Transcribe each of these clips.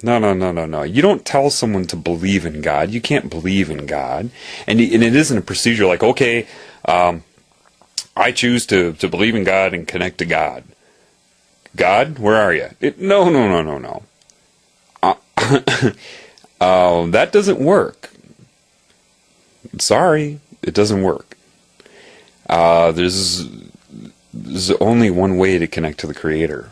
No, no, no, no, no. You don't tell someone to believe in God. You can't believe in God. And it isn't a procedure like, okay, I choose to believe in God and connect to God. God, where are you? No, no, no, no, no. That doesn't work. Sorry, it doesn't work. There's only one way to connect to the Creator.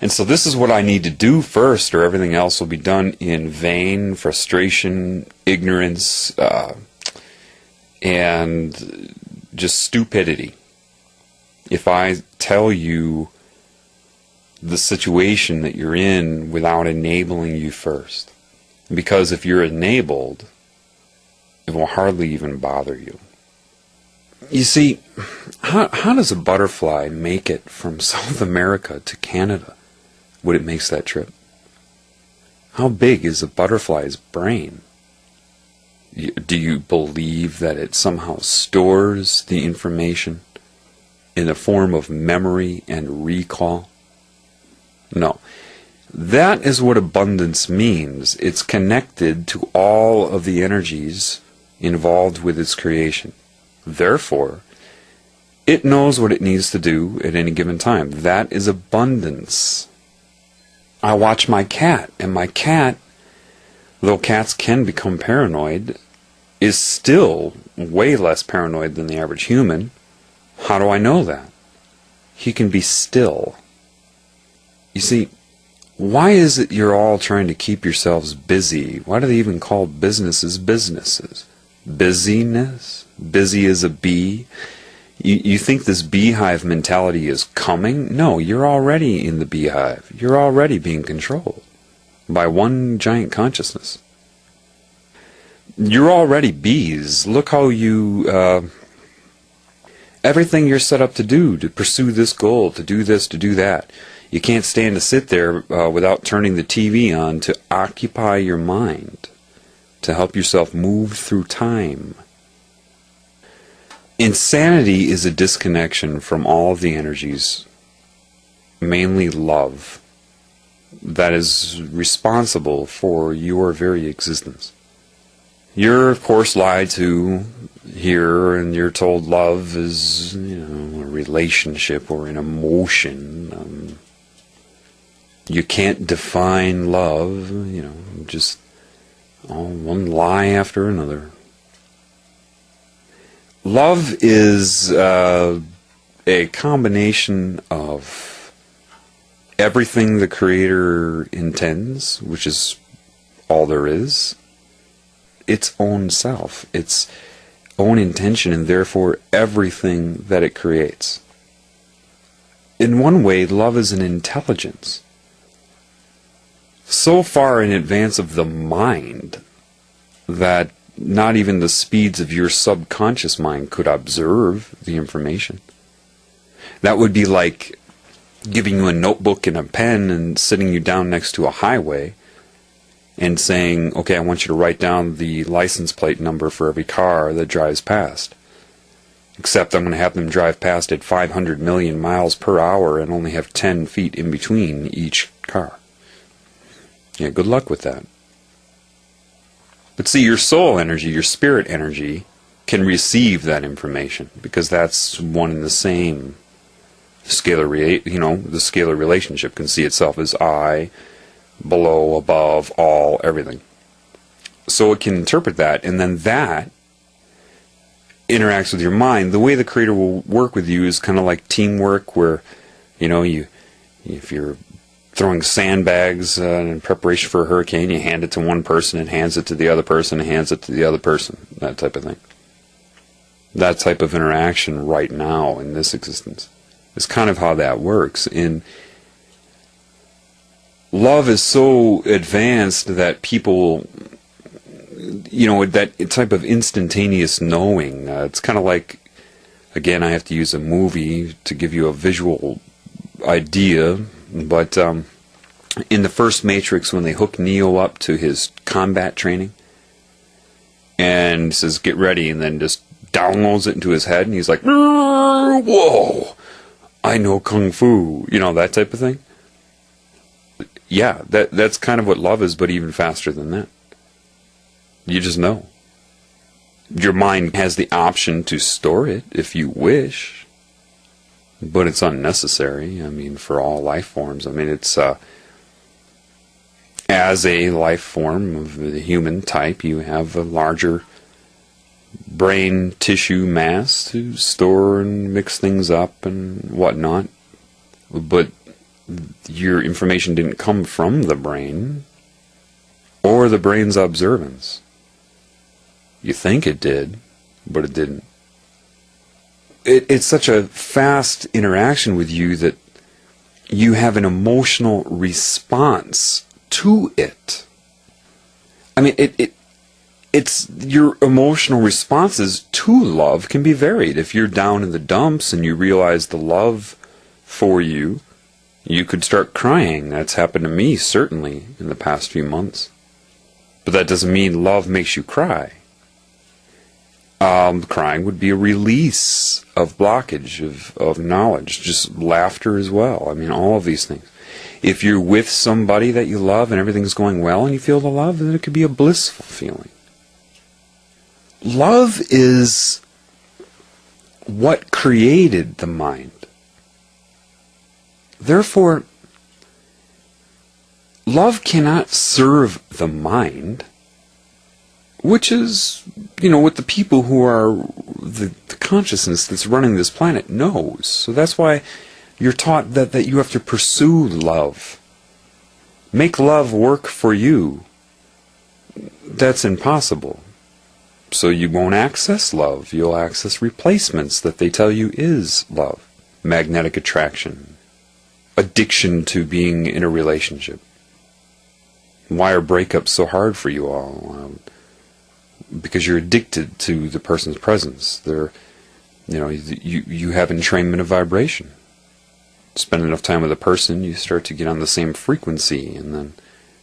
And so this is what I need to do first, or everything else will be done in vain, frustration, ignorance, and just stupidity. If I tell you the situation that you're in without enabling you first. Because if you're enabled, it will hardly even bother you. You see, how does a butterfly make it from South America to Canada when it makes that trip? How big is a butterfly's brain? Do you believe that it somehow stores the information in the form of memory and recall? No. That is what abundance means. It's connected to all of the energies involved with its creation. Therefore, it knows what it needs to do at any given time. That is abundance. I watch my cat, and my cat, though cats can become paranoid, is still way less paranoid than the average human. How do I know that? He can be still. You see, why is it you're all trying to keep yourselves busy? Why do they even call businesses businesses? Busyness? Busy as a bee? You think this beehive mentality is coming? No, you're already in the beehive. You're already being controlled by one giant consciousness. You're already bees. Look how you... everything you're set up to do, to pursue this goal, to do this, to do that. You can't stand to sit there without turning the TV on to occupy your mind, to help yourself move through time. Insanity is a disconnection from all of the energies, mainly love, that is responsible for your very existence. You're, of course, lied to here, and you're told love is, a relationship or an emotion. You can't define love, just one lie after another. Love is a combination of everything the Creator intends, which is all there is, its own self, its own intention, and therefore everything that it creates. In one way, love is an intelligence, so far in advance of the mind that not even the speeds of your subconscious mind could observe the information. That would be like giving you a notebook and a pen and sitting you down next to a highway and saying, okay, I want you to write down the license plate number for every car that drives past. Except I'm going to have them drive past at 500 million miles per hour and only have 10 feet in between each car. Yeah, good luck with that. But see, your soul energy, your spirit energy, can receive that information because that's one and the same. The scalar relationship can see itself as I, below, above, all, everything. So it can interpret that, and then that interacts with your mind. The way the Creator will work with you is kind of like teamwork, where, if you're throwing sandbags in preparation for a hurricane, you hand it to one person and hands it to the other person and hands it to the other person, that type of thing. That type of interaction right now in this existence is kind of how that works. And love is so advanced that people, that type of instantaneous knowing, it's kind of like, again, I have to use a movie to give you a visual idea, but in the first Matrix, when they hook Neo up to his combat training and says, get ready, and then just downloads it into his head, and he's like, whoa, I know Kung Fu, that type of thing. yeah, that's kind of what love is, but even faster than that. You just know. Your mind has the option to store it if you wish, but it's unnecessary. I mean, for all life forms. I mean, it's as a life form of the human type, you have a larger brain tissue mass to store and mix things up and whatnot. But your information didn't come from the brain or the brain's observance. You think it did, but it didn't. It's such a fast interaction with you that you have an emotional response to it. I mean, it's your emotional responses to love can be varied. If you're down in the dumps and you realize the love for you, you could start crying. That's happened to me, certainly, in the past few months. But that doesn't mean love makes you cry. Crying would be a release of blockage, of knowledge, just laughter as well. I mean, all of these things. If you're with somebody that you love and everything's going well and you feel the love, then it could be a blissful feeling. Love is what created the mind. Therefore, love cannot serve the mind, which is, what the people who are the consciousness that's running this planet knows. So that's why you're taught that you have to pursue love. Make love work for you. That's impossible. So you won't access love. You'll access replacements that they tell you is love. Magnetic attraction. Addiction to being in a relationship. Why are breakups so hard for you all? Because you're addicted to the person's presence. You have entrainment of vibration. Spend enough time with a person, you start to get on the same frequency, and then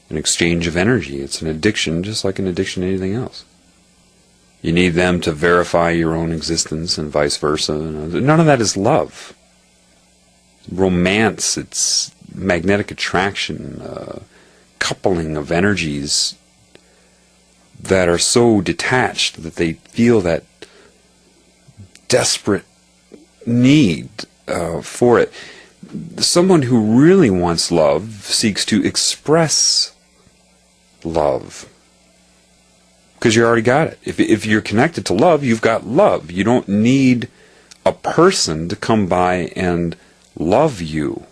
an exchange of energy. It's an addiction, just like an addiction to anything else. You need them to verify your own existence, and vice versa. None of that is love. Romance, it's magnetic attraction, coupling of energies that are so detached that they feel that desperate need for it. Someone who really wants love seeks to express love, because you already got it. If you're connected to love, you've got love. You don't need a person to come by and love you.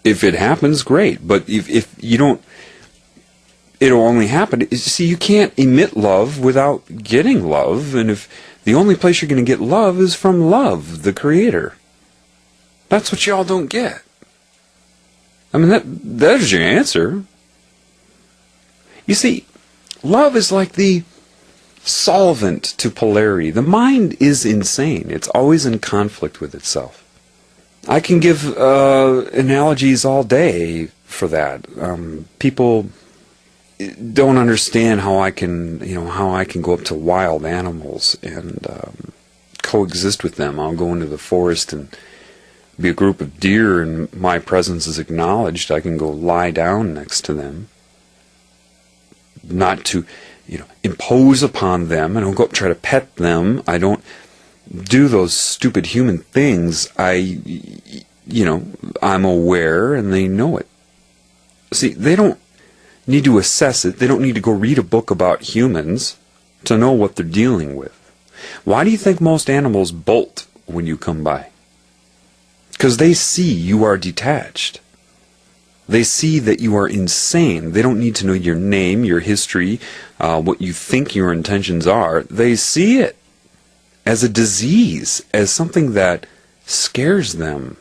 If it happens, great. But if you don't, it'll only happen. See, you can't emit love without getting love, and if the only place you're going to get love is from love, the Creator. That's what y'all don't get. I mean, that's your answer. You see, love is like the solvent to polarity. The mind is insane. It's always in conflict with itself. I can give analogies all day for that. People don't understand how I can go up to wild animals and coexist with them. I'll go into the forest and be a group of deer, and my presence is acknowledged. I can go lie down next to them, not to, impose upon them. I don't go up and try to pet them. I don't do those stupid human things. I'm aware, and they know it. See, they don't need to assess it. They don't need to go read a book about humans to know what they're dealing with. Why do you think most animals bolt when you come by? Because they see you are detached. They see that you are insane. They don't need to know your name, your history, what you think your intentions are. They see it as a disease, as something that scares them.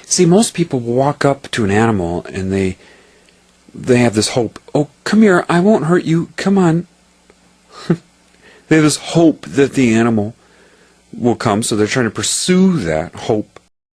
See, most people walk up to an animal and they have this hope. Oh, come here, I won't hurt you, come on. They have this hope that the animal will come, so they're trying to pursue that hope